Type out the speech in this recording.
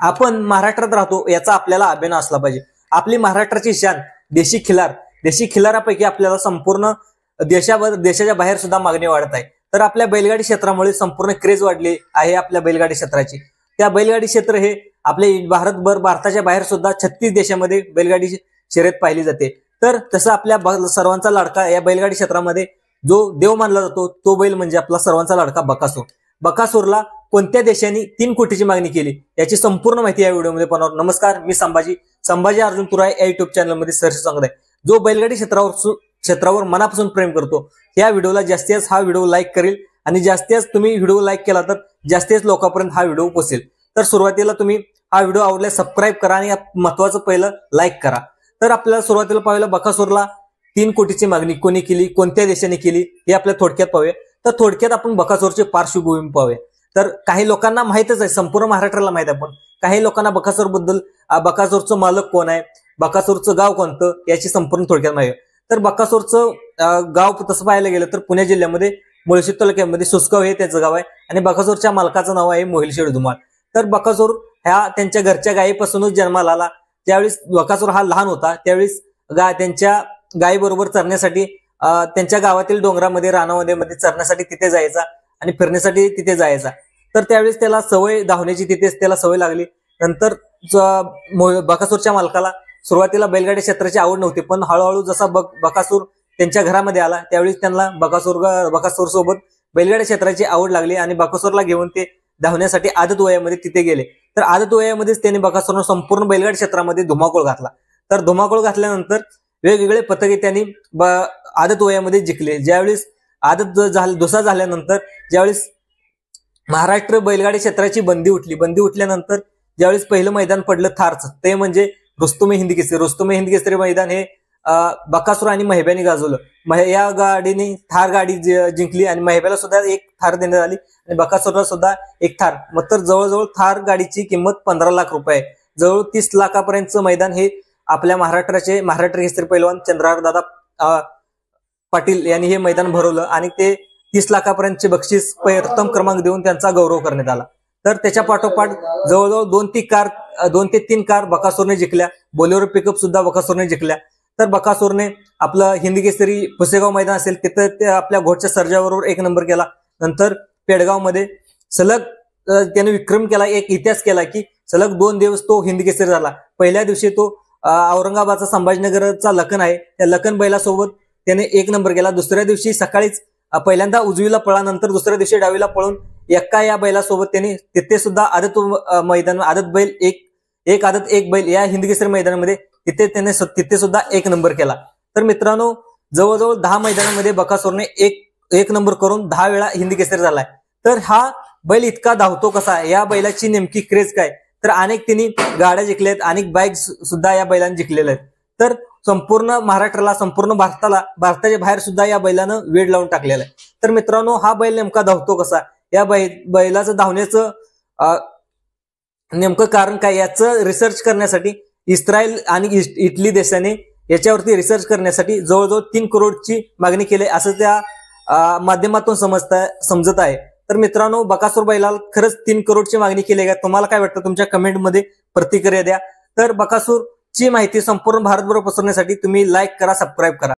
आपण महाराष्ट्रात राहतो याचा आपल्याला अभिमान असला पाहिजे। आपली महाराष्ट्राची शान देशी खिलारापैकी आपल्याला संपूर्ण देशाच्या बाहेर सुद्धा मागणी वाढत आहे। तर आपल्या बैलगाडी क्षेत्रामुळे संपूर्ण क्रेज वाढली आहे आपल्या बैलगाडी क्षेत्राची। त्या बैलगाडी क्षेत्र हे आपले भारताच्या बाहेर सुद्धा 36 देशामध्ये बैलगाडी शर्यत पाहिली जाते। तर तसं आपल्या सर्वांचा लाडका या बैलगाडी क्षेत्रामध्ये जो देव मानला जातो तो बैल म्हणजे आपला सर्वांचा लाडका बकासूर। बकासूरला कोणत्या देशांनी 3 कोटीची मागणी केली याची संपूर्ण माहिती या व्हिडिओमध्ये पाहणार। नमस्कार, मी संभाजी अर्जुन तुराय या युट्यूब चॅनलमध्ये सहर्ष स्वागत आहे। जो बैलगाडी क्षेत्रावर मनापासून प्रेम करतो या व्हिडिओला जास्तीत जास्त हा व्हिडिओ लाईक करेल आणि जास्तीत जास्त तुम्ही व्हिडिओ लाईक केला तर जास्तीत जास्त लोकांपर्यंत हा व्हिडिओ पोहोचेल। तर सुरुवातीला तुम्ही हा व्हिडिओ आवडल्यास सबस्क्राईब करा आणि महत्त्वाचं पहिलं लाईक करा। तर आपल्याला सुरुवातीला पाहायला बकासूरला 3 कोटीची मागणी कोणी केली, कोणत्या देशाने केली हे आपल्याला थोडक्यात पाहूया। तर थोडक्यात आपण बकासूरची पार्श्वभूमी पाहूया। तर काही लोकांना माहितच आहे, संपूर्ण महाराष्ट्राला माहित आहे, पण काही लोकांना बकासूरचं मालक कोण आहे, बकासूरचं गाव कोणतं याची संपूर्ण थोडक्यात माहिती आहे। तर बकासूरचं गाव तसं पाहायला गेलं तर पुणे जिल्ह्यामध्ये मुळशी तालुक्यामध्ये सुसगाव हे त्याचं गाव आहे आणि बकासूरच्या मालकाचं नाव आहे मोहिलशेठ धुमाळ। तर बकासूर ह्या त्यांच्या घरच्या गायीपासूनच जन्माला आला। त्यावेळेस बकासूर हा लहान होता, त्यावेळेस त्यांच्या गायीबरोबर चरण्यासाठी त्यांच्या गावातील डोंगरामध्ये रानामध्ये चरण्यासाठी तिथे जायचा आणि फिरण्यासाठी तिथे जायचा। तर त्यावेळेस त्याला सवय धावण्याची तिथेच त्याला सवय लागली। नंतर बकासूरच्या मालकाला सुरुवातीला बैलगाडी क्षेत्राची आवड नव्हती, पण हळूहळू जसा बकासूर त्यांच्या घरामध्ये आला त्यावेळेस त्यांना बकासूर सोबत बैलगाडी क्षेत्राची आवड लागली आणि बकासूरला घेऊन ते धावण्यासाठी आदत वयामध्ये तिथे गेले। तर आदत वयामध्येच त्यांनी बकासूरनं संपूर्ण बैलगाडी क्षेत्रामध्ये धुमाकूळ घातला। तर धुमाकूळ घातल्यानंतर वेगवेगळे पदके त्यांनी आदत वयामध्ये जिंकले। ज्यावेळेस दुसरा झाल्यानंतर ज्यावेळेस महाराष्ट्र बैलगाडी क्षेत्राची बंदी उठल्यानंतर ज्यावेळेस पहिलं मैदान पडलं थारचं, ते म्हणजे रुस्तुमे हिंद केसरी मैदान हे बकासूर आणि महिब्याने गाजवलं। या गाडीने थार गाडी जिंकली आणि महिब्याला सुद्धा एक थार देण्यात आली आणि बकासूरला सुद्धा एक थार। मग तर जवळजवळ थार गाडीची किंमत 15 लाख रुपये, जवळ 30 लाखापर्यंतचं मैदान हे आपल्या महाराष्ट्र केसरी पैलवान चंद्रहारदादा पाटील यांनी हे मैदान भरवलं आणि ते 30 लाखापर्यंतचे बक्षीस प्रथम क्रमांक देऊन त्यांचा गौरव करण्यात आला। तर त्याच्या पाठोपाठ जवळजवळ 2 ते 3 कार बकासूरने जिंकल्या, बोलेरो पिकअप सुद्धा बकासूरने जिंकल्या। तर बकासूरने आपलं हिंद केसरी पुसेगाव मैदान असेल तिथं ते आपल्या घोडच्या सर्जाबरोबर 1 नंबर केला। नंतर पेडगाव मध्ये सलग त्याने विक्रम केला, एक इतिहास केला की सलग 2 दिवस तो हिंद केसरी झाला। पहिल्या दिवशी तो औरंगाबादचा संभाजीनगरचा लखन आहे, त्या लखन बैलासोबत त्याने 1 नंबर केला। दुसऱ्या दिवशी सकाळीच पहिल्यांदा उजवीला पळा, नंतर दुसऱ्या दिवशी डावीला पळून एक्का या बैलासोबत त्यांनी तिथे सुद्धा आदत बैल एक बैल या हिंद केसरी मैदानामध्ये तिथे सुद्धा 1 नंबर केला। तर मित्रांनो, जवळजवळ 10 मैदानामध्ये बकासूरने एक नंबर करून 10 वेळा हिंद केसरी झालाय। तर हा बैल इतका धावतो कसा, या बैलाची नेमकी क्रेज काय, तर अनेक त्यांनी गाड्या जिंकल्यात, अनेक बाईक सुद्धा या बैलांनी जिंकलेल्या आहेत। तर संपूर्ण महाराष्ट्राला, संपूर्ण भारताच्या बाहेर सुद्धा या बैलानं वेड लावून टाकलेला आहे। तर मित्रांनो, हा बैल नेमका धावतो कसा, या बैलाचं धावण्याचं नेमकं कारण काय याचं रिसर्च करण्यासाठी इस्रायल आणि इटली देशाने याच्यावरती रिसर्च करण्यासाठी जवळजवळ 3 करोडची मागणी केली असं त्या माध्यमातून समजत आहे। तर मित्रांनो, बकासूर बैलाला खरंच 3 करोडची मागणी केली का, तुम्हाला काय वाटतं तुमच्या कमेंटमध्ये प्रतिक्रिया द्या। तर बकासूरची माहिती संपूर्ण भारतभर पसरण्यासाठी तुम्ही लाईक करा, सबस्क्राईब करा।